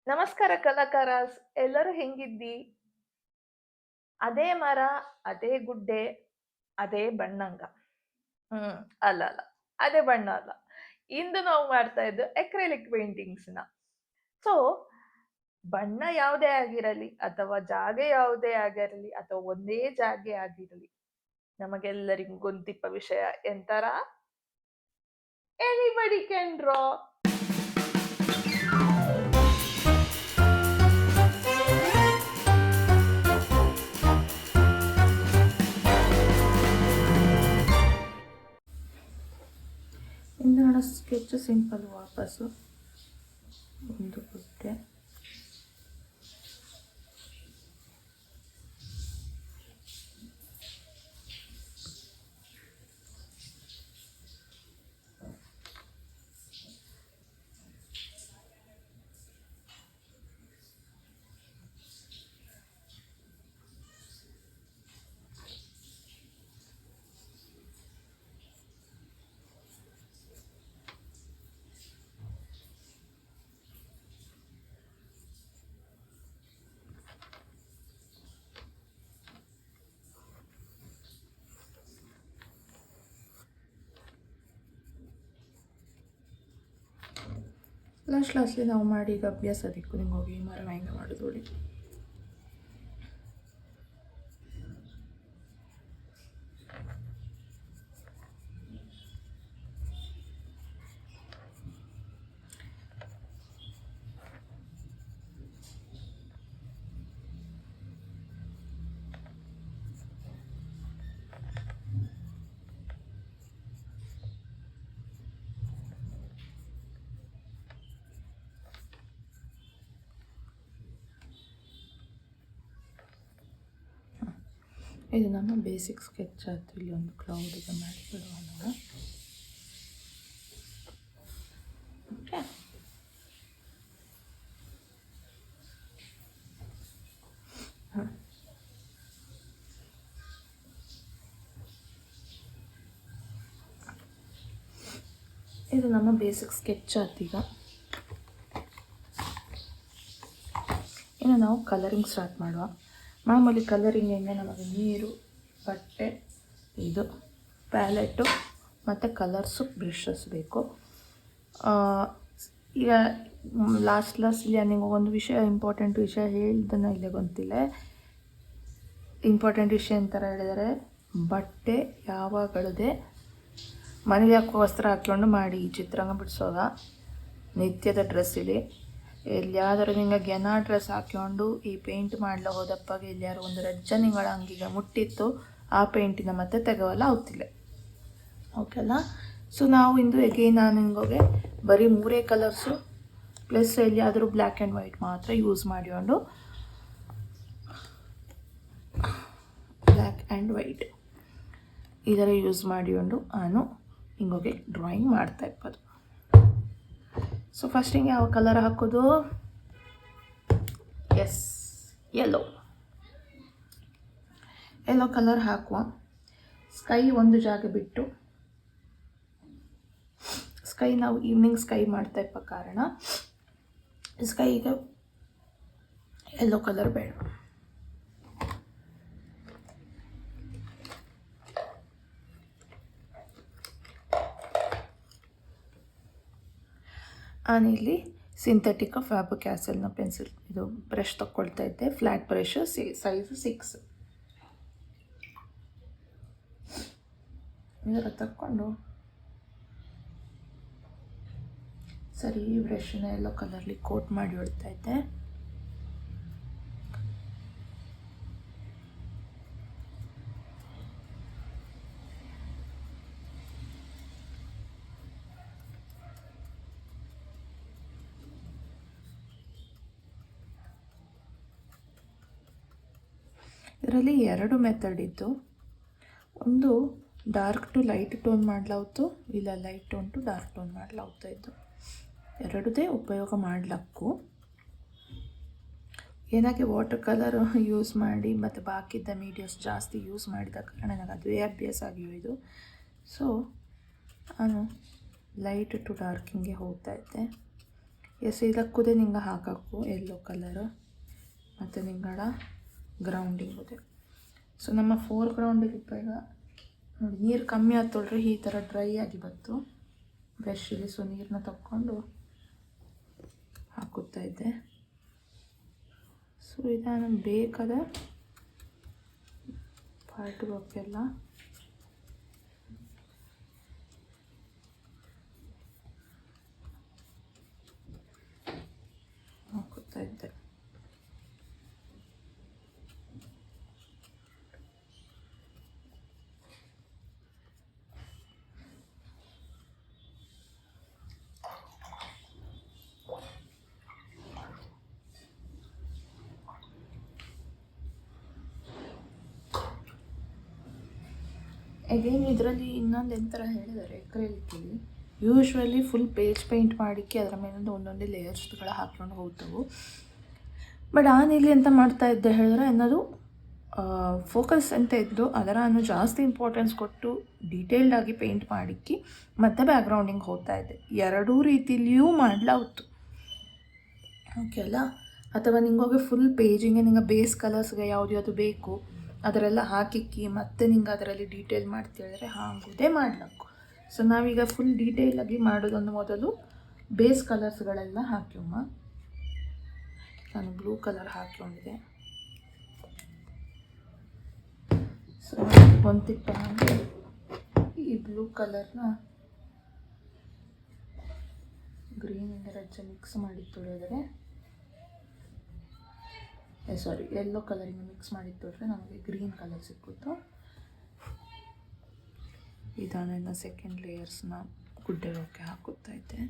ನಮಸ್ಕಾರ ಕಲಾಕಾರಸ್, ಎಲ್ಲರೂ ಹೆಂಗಿದ್ದಿ? ಅದೇ ಮರ, ಅದೇ ಗುಡ್ಡೆ, ಅದೇ ಬಣ್ಣಂಗ. ಹ್ಮ್ ಅಲ್ಲ ಅಲ್ಲ, ಅದೇ ಬಣ್ಣ ಅಲ್ಲ. ಇಂದು ನಾವು ಮಾಡ್ತಾ ಇದ್ದು ಎಕ್ರೆಲಿಕ್ ಪೇಂಟಿಂಗ್ಸ್ ನ. ಸೊ ಬಣ್ಣ ಯಾವುದೇ ಆಗಿರಲಿ ಅಥವಾ ಜಾಗೆ ಯಾವುದೇ ಆಗಿರಲಿ ಅಥವಾ ಒಂದೇ ಜಾಗೆ ಆಗಿರಲಿ, ನಮಗೆಲ್ಲರಿಗೂ ಗೊಂತಿಪ್ಪ ವಿಷಯ ಎಂತರ, ಎನಿಬಡಿ ಕ್ಯಾನ್ ಡ್ರಾ. ಇಂದು ನನ್ನ ಸ್ಕೆಚ್ ಸಿಂಪಲ್ ವಾಪಸ್ಸು ಒಂದು ಗುಡ್ಡೆ, ಲಾಸ್ಟ್ಲಿ ನಾವು ಮಾಡಿ ಈಗ ಅಭ್ಯಾಸ ಅದಕ್ಕೂ ನಿಮ್ಗೆ ಹೋಗಿ ಮರ ಹೆಂಗೆ ಮಾಡೋದು ನೋಡಿ. ಇದು ನಮ್ಮ ಬೇಸಿಕ್ ಸ್ಕೆಚ್ ಆಯಿತು. ಇಲ್ಲಿ ಒಂದು ಕ್ಲೌಡ್ ಈಗ ಮಾಡಿಬಿಡುವ ನಾವು. ಓಕೆ, ಇದು ನಮ್ಮ ಬೇಸಿಕ್ ಸ್ಕೆಚ್ ಆಯ್ತು. ಈಗ ಇನ್ನು ನಾವು ಕಲರಿಂಗ್ ಸ್ಟಾರ್ಟ್ ಮಾಡುವ. ಮಾಮೂಲಿ ಕಲರಿಂಗ್ ಹೆಂಗೆ, ನಮಗೆ ನೀರು, ಬಟ್ಟೆ, ಇದು ಪ್ಯಾಲೆಟು ಮತ್ತು ಕಲರ್ಸು, ಬ್ರಷಸ್ ಬೇಕು. ಈಗ ಲಾಸ್ಟ್ಲಿ ನಿಮಗೆ ಒಂದು ವಿಷಯ, ಇಂಪಾರ್ಟೆಂಟ್ ವಿಷಯ ಹೇಳಿದ್ದನ್ನು ಇಲ್ಲೇ ಗೊತ್ತಿಲ್ಲ. ಇಂಪಾರ್ಟೆಂಟ್ ವಿಷಯ ಅಂತರ ಹೇಳಿದರೆ, ಬಟ್ಟೆ ಯಾವಾಗಲೇ ಮನೆಗೆ ಹಾಕೋ ವಸ್ತ್ರ ಹಾಕ್ಕೊಂಡು ಮಾಡಿ ಈ ಚಿತ್ರಾಂಗ ಬಿಡಿಸುವಾಗ ನಿತ್ಯದ ಡ್ರೆಸ್ಸಲ್ಲಿ ಎಲ್ಲಿಯಾದರೂ ನಿಂಗೆ ಗೆನ ಡ್ರೆಸ್ ಹಾಕ್ಕೊಂಡು ಈ ಪೇಂಟ್ ಮಾಡಲ ಹೋದಪ್ಪಾಗ ಎಲ್ಲಿಯಾರು ಒಂದು ರಜ್ಜನಿಗಳ ಅಂಗಿಗೆ ಮುಟ್ಟಿತ್ತು, ಆ ಪೇಂಟಿನ ಮತ್ತೆ ತೆಗವಲ್ಲ ಅವತ್ತಿಲ್ಲ. ಓಕೆ ಅಲ್ಲ? ಸೊ ನಾವು ಇಂದು ಎಗೇನ್ ನಾನು ಹಿಂಗೋಗೆ ಬರೀ 3 ಕಲರ್ಸು ಪ್ಲಸ್ ಎಲ್ಲಿಯಾದರೂ ಬ್ಲ್ಯಾಕ್ ಆ್ಯಂಡ್ ವೈಟ್ ಮಾತ್ರ ಯೂಸ್ ಮಾಡಿಕೊಂಡು, ಬ್ಲ್ಯಾಕ್ ಆ್ಯಂಡ್ ವೈಟ್ ಇದರ ಯೂಸ್ ಮಾಡಿಕೊಂಡು ನಾನು ಹಿಂಗೋಗೆ ಡ್ರಾಯಿಂಗ್ ಮಾಡ್ತಾ ಇಪ್ಪದು. ಸೊ ಫಸ್ಟಿಗೆ ಯಾವ ಕಲರ್ ಹಾಕೋದು? ಎಸ್, ಯೆಲ್ಲೋ ಕಲರ್ ಹಾಕುವ. ಸ್ಕೈ ಒಂದು ಜಾಗ ಬಿಟ್ಟು, ಸ್ಕೈ ನಾವು ಈವ್ನಿಂಗ್ ಸ್ಕೈ ಮಾಡ್ತಾ ಇಪ್ಪ ಕಾರಣ ಸ್ಕೈಗೆ ಯೆಲ್ಲೋ ಕಲರ್ ಬೇಡ. ನಾನಿಲ್ಲಿ ಸಿಂಥೆಟಿಕ್ ಫ್ಯಾಬ್ರಿಕ್ ಕ್ಯಾಸಲ್ನ ಪೆನ್ಸಿಲ್ ಇದು ಬ್ರಷ್ ತಗೊಳ್ತಾ ಇದ್ದೆ. Flat brush, size 6. ಇದರ ತಕ್ಕೊಂಡು ಸರಿ ಬ್ರಷ್ನ ಎಲ್ಲೋ ಕಲರ್ಲಿ ಕೋಟ್ ಮಾಡಿ ಹೊಡ್ತಾ ಇದ್ದೆ. ಇದರಲ್ಲಿ 2 ಮೆಥಡ್ ಇತ್ತು. ಒಂದು ಡಾರ್ಕ್ ಟು ಲೈಟ್ ಟೋನ್ ಮಾಡಲಾಗ್ತು, ಇಲ್ಲ light tone to dark tone ಮಾಡಲಾಗ್ತಾ ಇತ್ತು. ಎರಡದೇ ಉಪಯೋಗ ಮಾಡಲಕ್ಕು. ಏನಾಗೆ ವಾಟರ್ ಕಲರ್ ಯೂಸ್ ಮಾಡಿ ಮತ್ತು ಬಾಕಿದ್ದ ಮೀಡಿಯಮ್ಸ್ ಜಾಸ್ತಿ ಯೂಸ್ ಮಾಡಿದ ಕಾರಣ ನನಗೆ ಅದುವೇ ಅಭ್ಯಾಸ ಆಗಿವೆ. ಸೊ ನಾನು ಲೈಟ್ ಟು ಡಾರ್ಕಿಂಗೆ ಹೋಗ್ತಾ ಇದ್ದೆ. ಎಸ್ ಇದಕ್ಕೂದೆ ನಿಂಗೆ ಹಾಕಕ್ಕು ಯೆಲ್ಲೋ ಕಲರ್ ಮತ್ತು ನಿಂಗಳ ಗ್ರೌಂಡಿಂಗುದೆ. ಸೊ ನಮ್ಮ ಫೋರ್ ಗ್ರೌಂಡಿಗೆ ಈಗ ನೋಡಿ ನೀರು ಕಮ್ಮಿ ಆತೊಳ್ರಿ ಈ ಥರ ಡ್ರೈ ಆಗಿ ಬಂತು ಬ್ರಷಲ್ಲಿ. ಸೊ ನೀರನ್ನ ತಕ್ಕೊಂಡು ಹಾಕುತ್ತಾ ಇದ್ದೆ. ಸೊ ಇದನ್ನು ಬೇಕಾದ ಪಾರ್ಟ್ಗಳಿಗೆಲ್ಲ ಹಾಕುತ್ತಾ ಇದ್ದೆ. ಅಗೇನ್ ಇದರಲ್ಲಿ ಇನ್ನೊಂದು ಎಂಥರ ಹೇಳಿದ್ದಾರೆ ಎಕ್ರೆಲಿಕ್ಕಲ್ಲಿ ಯೂಶ್ವಲಿ ಫುಲ್ ಪೇಜ್ ಪೇಂಟ್ ಮಾಡಿಕ್ಕೆ ಅದರ ಮೇಲಿಂದ ಒಂದೊಂದೇ ಲೇಯರ್ಸ್ಗಳು ಹಾಕ್ಕೊಂಡು ಹೋಗ್ತವೆ. ಬಟ್ ಇಲ್ಲಿ ಎಂತ ಮಾಡ್ತಾ ಇದ್ದೆ ಹೇಳಿದ್ರೆ ಅನ್ನೋದು ಫೋಕಸ್ ಅಂತ ಇದ್ದು ಅದರ ಜಾಸ್ತಿ ಇಂಪಾರ್ಟೆನ್ಸ್ ಕೊಟ್ಟು ಡೀಟೇಲ್ಡಾಗಿ ಪೇಂಟ್ ಮಾಡಿಕ್ಕಿ ಮತ್ತು ಬ್ಯಾಕ್ಗ್ರೌಂಡಿಂಗ್ ಹೋಗ್ತಾ ಇದ್ದೆ. ಎರಡೂ ರೀತಿಲಿಯೂ ಮಾಡ್ಲಾವ್ತು ಓಕೆ ಅಲ್ಲ. ಅಥವಾ ನಿಂಗೋಗಿ ಫುಲ್ ಪೇಜಿಗೆ ನಿಂಗೆ ಬೇಸ್ ಕಲರ್ಸ್ಗೆ ಯಾವುದು ಬೇಕು ಅದರೆಲ್ಲ ಹಾಕಿಕ್ಕಿ ಮತ್ತೆ ನಿಂಗೆ ಅದರಲ್ಲಿ ಡೀಟೇಲ್ ಮಾಡ್ತಿಹೇಳಿದ್ರೆ ಹಾಗುದೇ ಮಾಡ್ಲಕ್ಕು. ಸೊ ನಾವೀಗ ಫುಲ್ ಡೀಟೇಲಾಗಿ ಮಾಡೋದೊಂದು ಮೊದಲು ಬೇಸ್ ಕಲರ್ಸ್ಗಳೆಲ್ಲ ಹಾಕ್ಯಮ್ಮ. ನಾನು ಬ್ಲೂ ಕಲರ್ ಹಾಕ್ಕೊಂಡಿದ್ದೆ. ಸೊ ಒಂದಿಟ್ಟ ಹಾಗೆ ಈ ಬ್ಲೂ ಕಲರ್ನ ಗ್ರೀನಿಂದ ರೆಡ್ ಮಿಕ್ಸ್ ಮಾಡಿ ತೊಳೆದರೆ ಸಾರಿ ಯೆಲ್ಲೋ ಕಲರಿಂಗ್ ಮಿಕ್ಸ್ ಮಾಡಿ ತೊಳೆದ್ರೆ ನಮಗೆ ಗ್ರೀನ್ ಕಲರ್ ಸಿಕ್ಕುತ್ತು. ಇದನ್ನು ಸೆಕೆಂಡ್ ಲೇಯರ್ಸ್ನ ಗುಡ್ಡೆಗೆ ಹಾಕುತ್ತಾ ಇದ್ದೆ.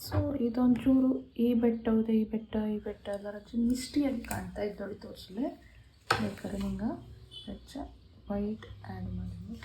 ಸೊ ಇದೊಂಚೂರು ಈ ಬೆಟ್ಟ ಎಲ್ಲ ರಜೆ ಮಿಸ್ಟಿಯಾಗಿ ಕಾಣ್ತಾ ಇದ್ದೊಳಿ ತೋರಿಸಲೆ ಬೇಕಾದ್ರೆ ನಿಂಗೆ ರಜ ವೈಟ್ ಆ್ಯಡ್ ಮಾಡಿ.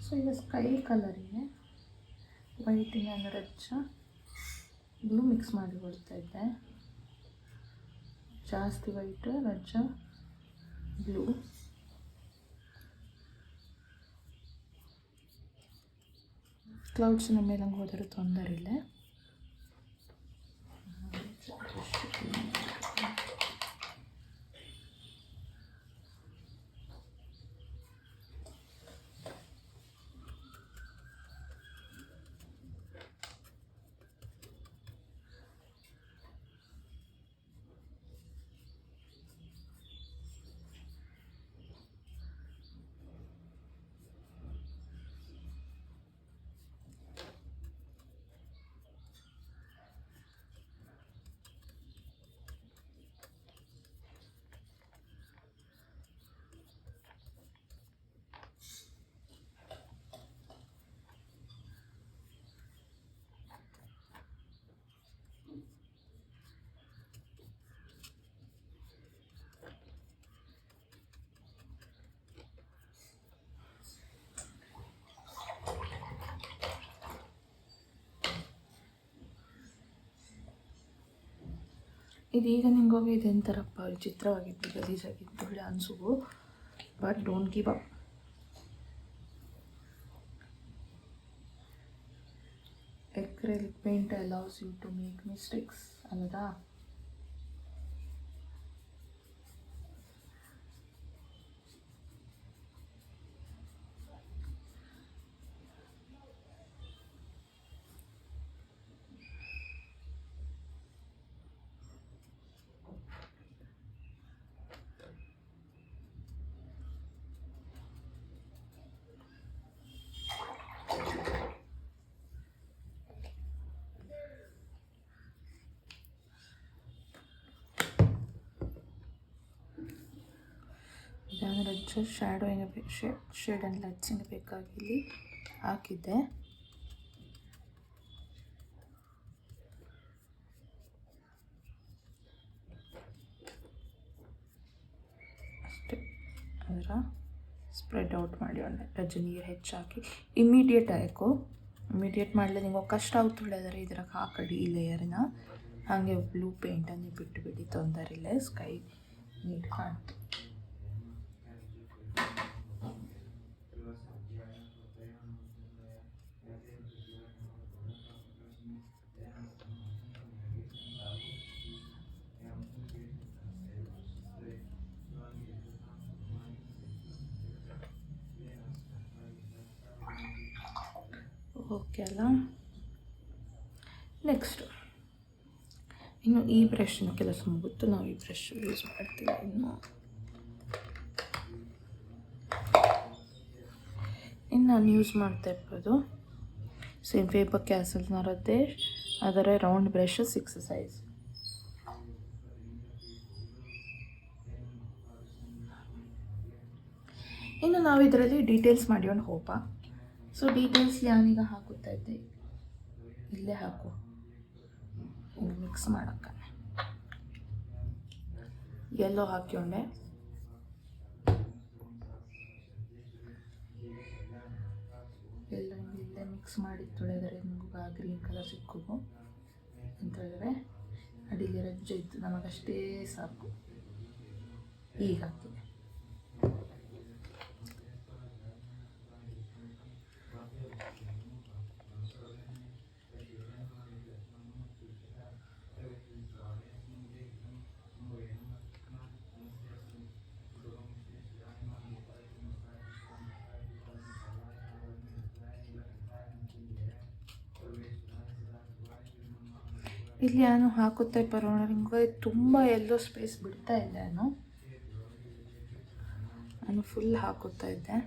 ಸೊ ಈಗ ಸ್ಕೈ ಕಲರಿಗೆ ವೈಟಿನ ರಚ್ಚ ಬ್ಲೂ ಮಿಕ್ಸ್ ಮಾಡಿ ಕೊಡ್ತಾ ಇದ್ದೆ. ಜಾಸ್ತಿ ವೈಟ್ ರಜ್ಜ ಬ್ಲೂ. ಕ್ಲೌಡ್ಸಿನ ಮೇಲೆ ಹೋದರೂ ತೊಂದರೆ ಇಲ್ಲ. ಇದೀಗ ನಿಂಗೋಗಿ ಇದೆಂಥರಪ್ಪ ವಿಚಿತ್ರವಾಗಿತ್ತು, ಗಲೀಜಾಗಿತ್ತು ಬಿಡ ಅನ್ಸುವು. But don't give up. acrylic paint allows you to make mistakes ಅಲ್ಲದಾ? ರಜ್ಜ ಶ್ಯಾಡೋಯಿನ ಶೇಡ್ ಆ್ಯಂಡ್ ಲೈಟ್ಸಿಂಗ್ ಬೇಕಾಗಿ ಇಲ್ಲಿ ಹಾಕಿದ್ದೆ. ಅಷ್ಟೇ. ಅದರ ಸ್ಪ್ರೆಡ್ ಔಟ್ ಮಾಡಿ ಒಳ್ಳೆ ರಜ್ಜ ನೀರು ಹೆಚ್ಚಾಕಿ ಇಮಿಡಿಯೇಟ್ ಆಯ್ಕು. ಇಮಿಡಿಯೇಟ್ ಮಾಡಲಿ ನಿಮಗೆ ಕಷ್ಟ ಆಗುತ್ತಳೆ. ಆದರೆ ಇದ್ರಾಗ ಹಾಕಡಿ ಈ ಲೇಯರ್ನ ಹಾಗೆ ಬ್ಲೂ ಪೇಂಟನ್ನು ಬಿಟ್ಟುಬಿಡಿ, ತೊಂದರೆ ಇಲ್ಲ. ಸ್ಕೈ ನೀಟ್ ಕಾಣ್ತು. ಓಕೆ ಅಲ್ಲ. ನೆಕ್ಸ್ಟು ಇನ್ನು ಈ ಬ್ರಷ್ನ ಕೆಲಸ ಮುಗಿತು. ನಾವು ಈ ಬ್ರಷ್ ಯೂಸ್ ಮಾಡ್ತೀವಿ. ಇನ್ನು ನಾನು ಯೂಸ್ ಮಾಡ್ತಾ ಇರ್ಬೋದು ಸೇಮ್ ಫೇಬರ್ ಕ್ಯಾಸಲ್ನರದ್ದೇ, ಅದರ ರೌಂಡ್ ಬ್ರಷ್ 6 ಸೈಜ್. ಇನ್ನು ನಾವು ಇದರಲ್ಲಿ ಡೀಟೇಲ್ಸ್ ಮಾಡ್ಕೊಂಡು ಹೋಪ. ಸೊ ಡೀಟೇಲ್ಸ್ ನಾನೀಗ ಹಾಕುತ್ತಾ ಇದ್ದೆ, ಇಲ್ಲೇ ಹಾಕು ಮಿಕ್ಸ್ ಮಾಡೋಕ್ಕ. ಯೆಲ್ಲೋ ಹಾಕ್ಕೊಂಡೆ, ಎಲ್ಲ ಇಲ್ಲೇ ಮಿಕ್ಸ್ ಮಾಡಿ ತೊಳೆದರೆ ನಿಮ್ಗೆ ಗ್ರೀನ್ ಕಲರ್ ಸಿಕ್ಕುವು ಅಂತ ಹೇಳಿದ್ರೆ ಅಡಿಗೆ ರಜ್ಜೆ ಇತ್ತು, ನಮಗಷ್ಟೇ ಸಾಕು. ಈಗ ಹಾಕಿದೆ. ಇಲ್ಲಿ ನಾನು ಹಾಕುತ್ತಾ ಬರೋಣ. ನಿಮಗೆ ತುಂಬ ಎಲ್ಲೋ ಸ್ಪೇಸ್ ಬಿಡ್ತಾ ಇದ್ದೆ, ನಾನು ಫುಲ್ ಹಾಕುತ್ತಾ ಇದ್ದೆ.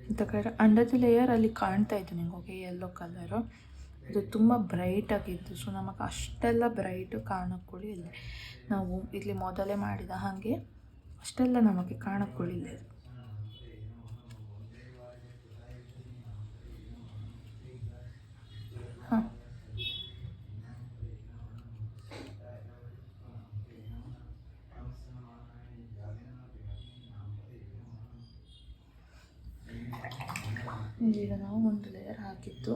ಇಂಥ ಕಡೆ ಅಂಡರ್ ದಿ ಲೇಯರ್ ಅಲ್ಲಿ ಕಾಣ್ತಾ ಇತ್ತು ನಿಮಗೆ ಯೆಲ್ಲೋ ಕಲರು. ಅದು ತುಂಬ ಬ್ರೈಟ್ ಆಗಿತ್ತು. ಸೊ ನಮಗೆ ಅಷ್ಟೆಲ್ಲ ಬ್ರೈಟ್ ಕಾಣಕ್ಕೊಳಿಲ್ಲ. ನಾವು ಇಲ್ಲಿ ಮೊದಲೇ ಮಾಡಿದ ಹಾಗೆ ಅಷ್ಟೆಲ್ಲ ನಮಗೆ ಕಾಣಕ್ಕೊಳಿಲ್ಲ. ಹಾಂ ಈಗ ನಾವು ಒಂದು ಲೇಯರ್ ಹಾಕಿತ್ತು.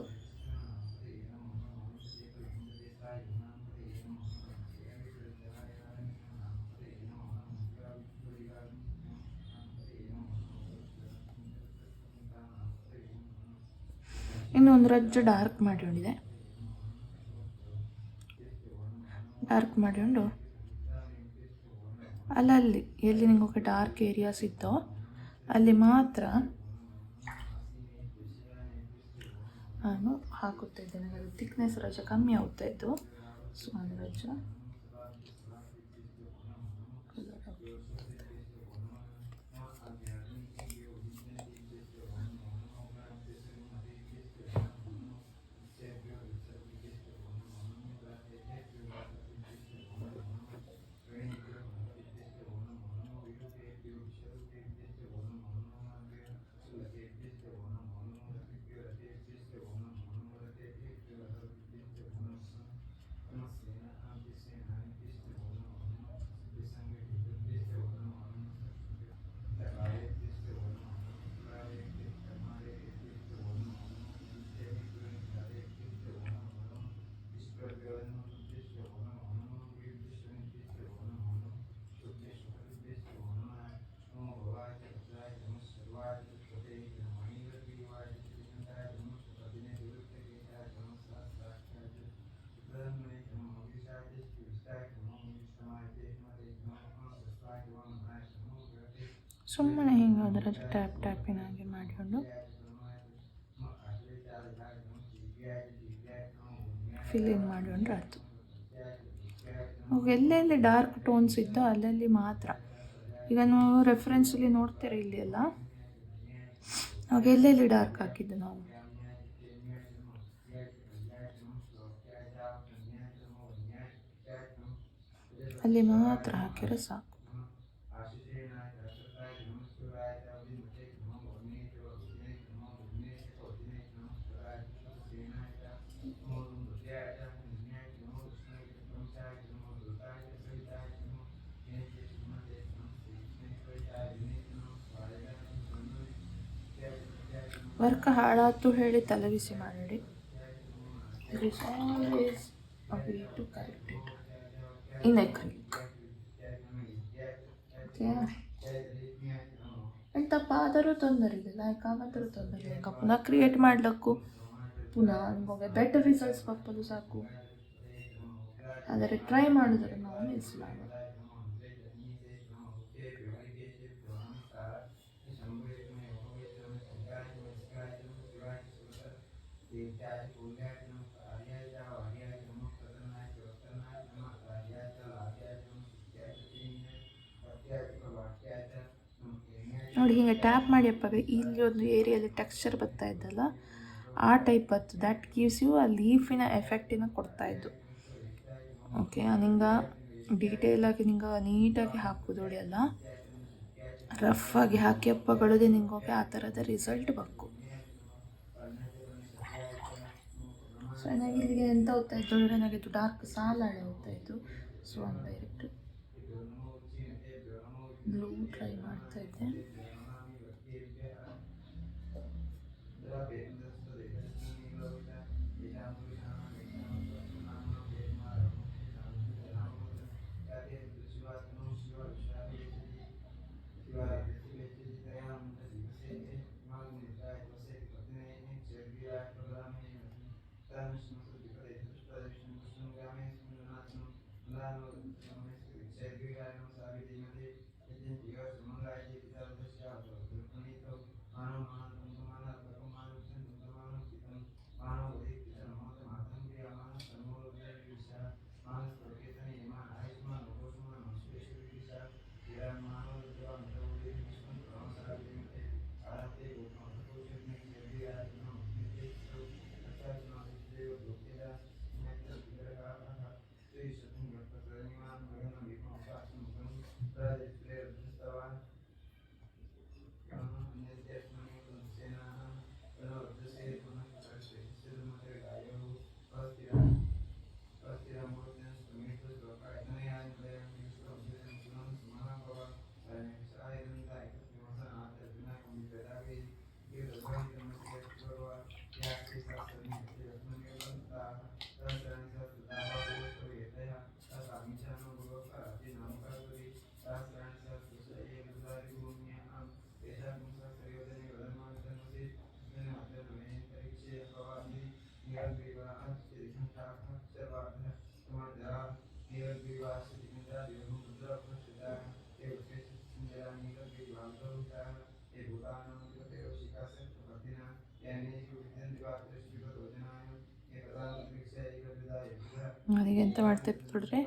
ಇನ್ನು ಒಂದು ರಜ್ಜು ಡಾರ್ಕ್ ಮಾಡಿಕೊಂಡಿದೆ. ಡಾರ್ಕ್ ಮಾಡಿಕೊಂಡು ಅಲ್ಲಲ್ಲಿ ಎಲ್ಲಿ ನಿಮಗೆ ಡಾರ್ಕ್ ಏರಿಯಾಸ್ ಇತ್ತೋ ಅಲ್ಲಿ ಮಾತ್ರ ನಾನು ಹಾಕುತ್ತಾ ಇದ್ದೇನೆ. ಅದು ಥಿಕ್ನೆಸ್ ರಜ ಕಮ್ಮಿ ಆಗ್ತಾ ಇತ್ತು. ಸೊ ಒಂದು ರಜ ಸುಮ್ಮನೆ ಹಿಂಗೆ ಅದರ ಟ್ಯಾಪಿನ ಹಾಗೆ ಮಾಡಿಕೊಂಡು ಫಿಲ್ ಇನ್ ಮಾಡಿಕೊಂಡ್ರೆ ಆಯಿತು. ಅವಾಗ ಎಲ್ಲೆಲ್ಲಿ ಡಾರ್ಕ್ ಟೋನ್ಸ್ ಇದ್ದೋ ಅಲ್ಲಲ್ಲಿ ಮಾತ್ರ. ಈಗ ನಾವು ರೆಫರೆನ್ಸಲ್ಲಿ ನೋಡ್ತೀರ ಇಲ್ಲಿ ಎಲ್ಲ, ಅವಾಗ ಎಲ್ಲೆಲ್ಲಿ ಡಾರ್ಕ್ ಹಾಕಿದ್ದು ನಾವು ಅಲ್ಲಿ ಮಾತ್ರ ಹಾಕಿದ್ರೆ ಸಾಕು. ವರ್ಕ್ ಹಾಳಾತು ಹೇಳಿ ತಲೆಬಿಸಿ ಮಾಡಿ. There is always a way to correct it in acrylic. Okay. ತಪ್ಪಾದರೂ ತೊಂದರೆ ಇಲ್ಲ, ಲೈಕ್ ಆಗಾದರೂ ತೊಂದರೆ ಇಲ್ಲ. ಪುನಃ ಕ್ರಿಯೇಟ್ ಮಾಡ್ಲಿಕ್ಕೂ ಪುನಃ ನಿಮಗೆ ಬೆಟರ್ ರಿಸಲ್ಟ್ಸ್ ಬಪ್ಪಲು ಸಾಕು. ಆದರೆ ಟ್ರೈ ಮಾಡಿದ್ರೆ ನಾವು ನಿಲ್ಲಿಸಲಾಗ. ನೋಡಿ ಹೀಗೆ ಟ್ಯಾಪ್ ಮಾಡಿ ಅಪ್ಪಾಗ ಇಲ್ಲಿ ಒಂದು ಏರಿಯಲ್ಲಿ ಟೆಕ್ಸ್ಚರ್ ಬರ್ತಾ ಇದ್ದಲ್ಲ, ಆ ಟೈಪ್ ಬತ್ತು. ದ್ಯಾಟ್ ಗಿವ್ಸ್ ಯು ಆ ಲೀಫಿನ ಎಫೆಕ್ಟಿನ ಕೊಡ್ತಾ ಇದ್ದು. ಓಕೆ, ನಿಂಗೆ ಡೀಟೇಲಾಗಿ ನಿಂಗೆ ನೀಟಾಗಿ ಹಾಕೋದು ಅಲ್ಲ, ರಫಾಗಿ ಹಾಕಿ ಅಪ್ಪಗಳದೆ ನಿಂಗೆ ಆ ಥರದ ರಿಸಲ್ಟ್ ಬೇಕು. ಸೊ ನನಗೆ ಇಲ್ಲಿಗೆ ಎಂತ ಹೋಗ್ತಾ ಇತ್ತು ಅಂದರೆ, ನನಗೆ ಡಾರ್ಕ್ ಸಾಲಾಳೆ ಹೋಗ್ತಾ ಇತ್ತು. ಸೊ ಒಂದು ಡೈರೆಕ್ಟ್ ಬ್ಲೂ ಟ್ರೈ ಮಾಡ್ತಾ ಇದ್ದೆ. ನಾನೀಗ ಎಂತ ಮಾಡ್ತಾ ಇದ್ದೆ ನೋಡ್ರಿ,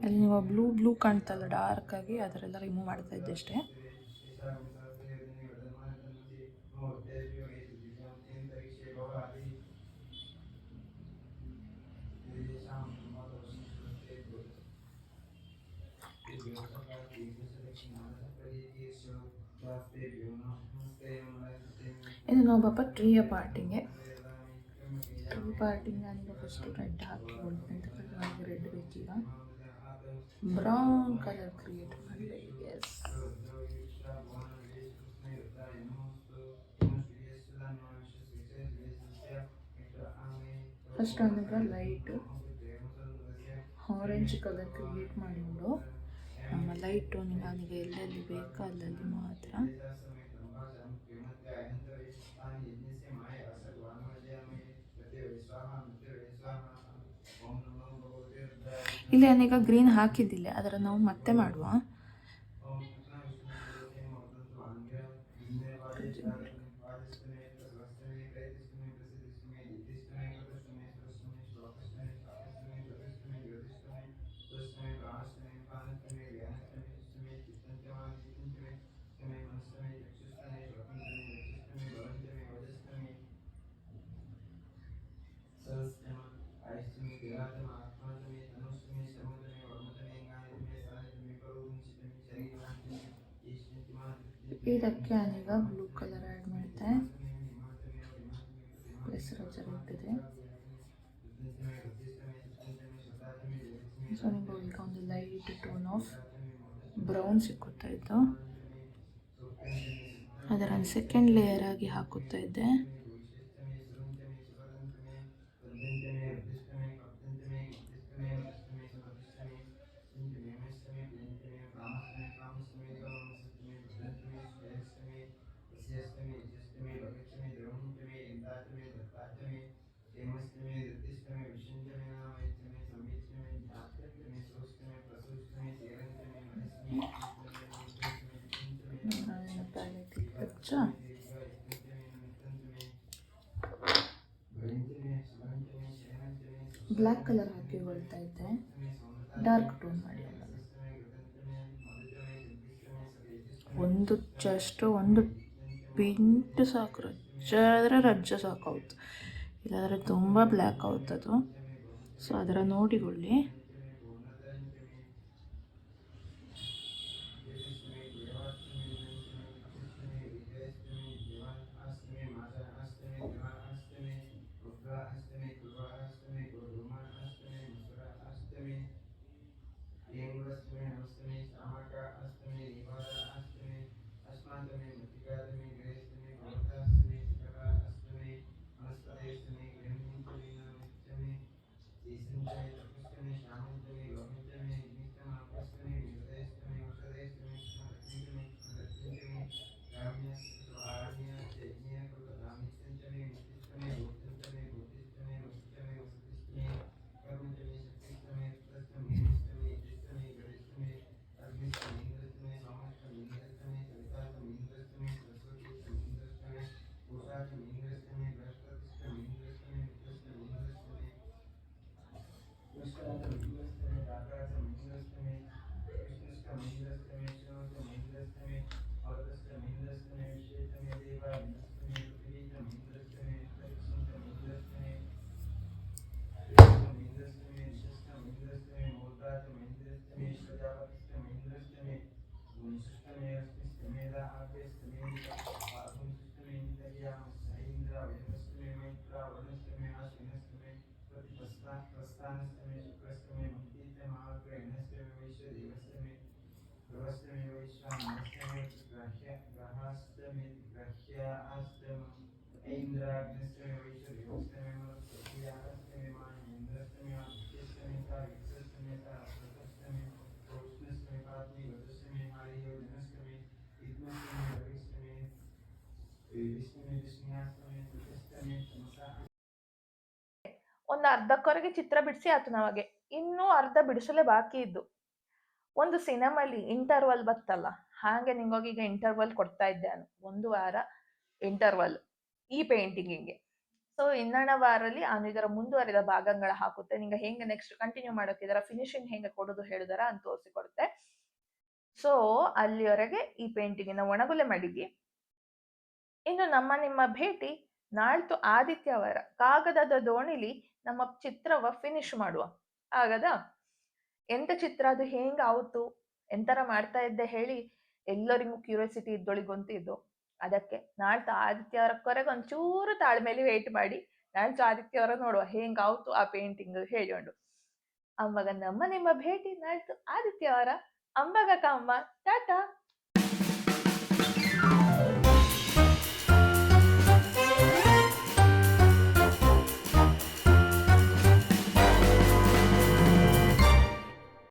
ಅಲ್ಲಿ ನೀವು ಬ್ಲೂ ಕಾಣ್ತಲ್ಲ ಡಾರ್ಕ್ ಆಗಿ, ಅದರೆಲ್ಲ ರಿಮೂವ್ ಮಾಡ್ತಾ ಇದ್ದೆ ಅಷ್ಟೇ. ಇದು ನಾವು ಪಾಪ ಟ್ರೀಯ ಪಾರ್ಟಿಗೆ ನಾನೀಗ ಫಸ್ಟ್ ರೆಡ್ ಹಾಕಿಕೊಳ್ತೀನಿ ಅಂತ ನನಗೆ ರೆಡ್ ಬೇಕೀಗ. ಬ್ರೌನ್ ಕಲರ್ ಕ್ರಿಯೇಟ್ ಮಾಡಿದೆ. ಎಸ್, ಫಸ್ಟ್ ಅಂದರೆ ಲೈಟ್ ಆರೆಂಜ್ ಕಲರ್ ಕ್ರಿಯೇಟ್ ಮಾಡಿಕೊಂಡು ನಮ್ಮ ಲೈಟ್ ಟೋನಿಗೆ ನನಗೆ ಎಲ್ಲೆಲ್ಲಿ ಬೇಕೋ ಅಲ್ಲಲ್ಲಿ ಮಾತ್ರ. ಇಲ್ಲಿ ನಾನೀಗ ಗ್ರೀನ್ ಹಾಕಿದ್ದಿಲ್ಲ, ಅದರ ನಾವು ಮತ್ತೆ ಮಾಡುವ. ಇದಕ್ಕೆ ನಾನೀಗ ಬ್ಲೂ ಕಲರ್ ಆ್ಯಡ್ ಮಾಡ್ತೆ. ಹೆಸರು ಇಟ್ಟಿದೆ. ಸೊ ನಿಮಗೆ ಈಗ ಒಂದು ಲೈಟ್ ಟೋನ್ ಆಫ್ ಬ್ರೌನ್ ಸಿಕ್ಕುತ್ತಾ ಇತ್ತು, ಅದರ ಸೆಕೆಂಡ್ ಲೇಯರ್ ಆಗಿ ಹಾಕುತ್ತಾ ಇದ್ದೆ. ಬ್ಲ್ಯಾಕ್ ಕಲರ್ ಹಾಕಿಕೊಳ್ತಾ ಇದ್ದೆ, ಡಾರ್ಕ್ ಟೋನ್ ಮಾಡಿ. ಒಂದು ಪಿಂಟ್ ಸಾಕು, ರಜ್ಜ ಸಾಕಾಗುತ್ತೆ, ಇಲ್ಲಾಂದರೆ ತುಂಬ ಬ್ಲ್ಯಾಕ್ ಆಗುತ್ತದು. ಸೊ ಅದರ ನೋಡಿಕೊಳ್ಳಿ. ಒಂದು ಅರ್ಧಕ್ಕವರೆಗೆ ಚಿತ್ರ ಬಿಡಿಸಿ ಆಯ್ತು ನಮಗೆ. ಇನ್ನೂ ಅರ್ಧ ಬಿಡಿಸಲೇ ಬಾಕಿ ಇದ್ದು. ಒಂದು ಸಿನಿಮಾಲಿ ಇಂಟರ್ವಲ್ ಬತ್ತಲ್ಲ, ಹಾಗೆ ನಿಂಗೋಗಿ ಈಗ ಇಂಟರ್ವಲ್ ಕೊಡ್ತಾ ಇದ್ದೆ ನಾನು, 1 ವಾರ ಇಂಟರ್ವಲ್ ಈ ಪೇಂಟಿಂಗಿಗೆ. ಸೊ ಇನ್ನಣ ವಾರಲ್ಲಿ ನಾನು ಇದರ ಮುಂದುವರಿದ ಭಾಗಗಳ ಹಾಕುತ್ತೆ. ನಿಂಗೆ ಹೆಂಗೆ ನೆಕ್ಸ್ಟ್ ಕಂಟಿನ್ಯೂ ಮಾಡೋಕೆ ಇದರ ಫಿನಿಶಿಂಗ್ ಹೆಂಗೆ ಕೊಡೋದು ಹೇಳುದರ ಅಂತ ತೋರಿಸಿಕೊಡುತ್ತೆ. ಸೊ ಅಲ್ಲಿವರೆಗೆ ಈ ಪೇಂಟಿಂಗಿನ ಒಣಗುಲೆ ಮಾಡಿದ್ವಿ. ಇನ್ನು ನಿಮ್ಮ ಭೇಟಿ ನಾಳ್ತು ಆದಿತ್ಯವಾರ ಕಾಗದದ ದೋಣಿಲಿ ನಮ್ಮ ಚಿತ್ರವ ಫಿನಿಶ್ ಮಾಡುವ, ಆಗದ? ಎಂತ ಚಿತ್ರ ಅದು, ಹೆಂಗ ಆವತ್ತು ಎಂತರ ಮಾಡ್ತಾ ಇದ್ದೆ ಹೇಳಿ ಎಲ್ಲರಿಗೂ ಕ್ಯೂರಿಯಾಸಿಟಿ ಇದ್ದೊಳಿಗಂತೂ ಇದ್ದು. ಅದಕ್ಕೆ ನಾಳ್ತು ಆದಿತ್ಯವಾರಕ್ಕೊರೆಗೆ ಒಂಚೂರು ತಾಳ್ಮೇಲೆ ವೇಟ್ ಮಾಡಿ ನಾಳ್ತು ಆದಿತ್ಯವಾರ ನೋಡುವ ಹೆಂಗಾವ್ತು ಆ ಪೇಂಟಿಂಗ್ ಹೇಳಿಕೊಂಡು. ಅಮ್ಮಗ ನಿಮ್ಮ ಭೇಟಿ ನಾಳ್ತು ಆದಿತ್ಯವಾರ. ಅಂಬಗ ಅಮ್ಮ ಟಾಟಾ.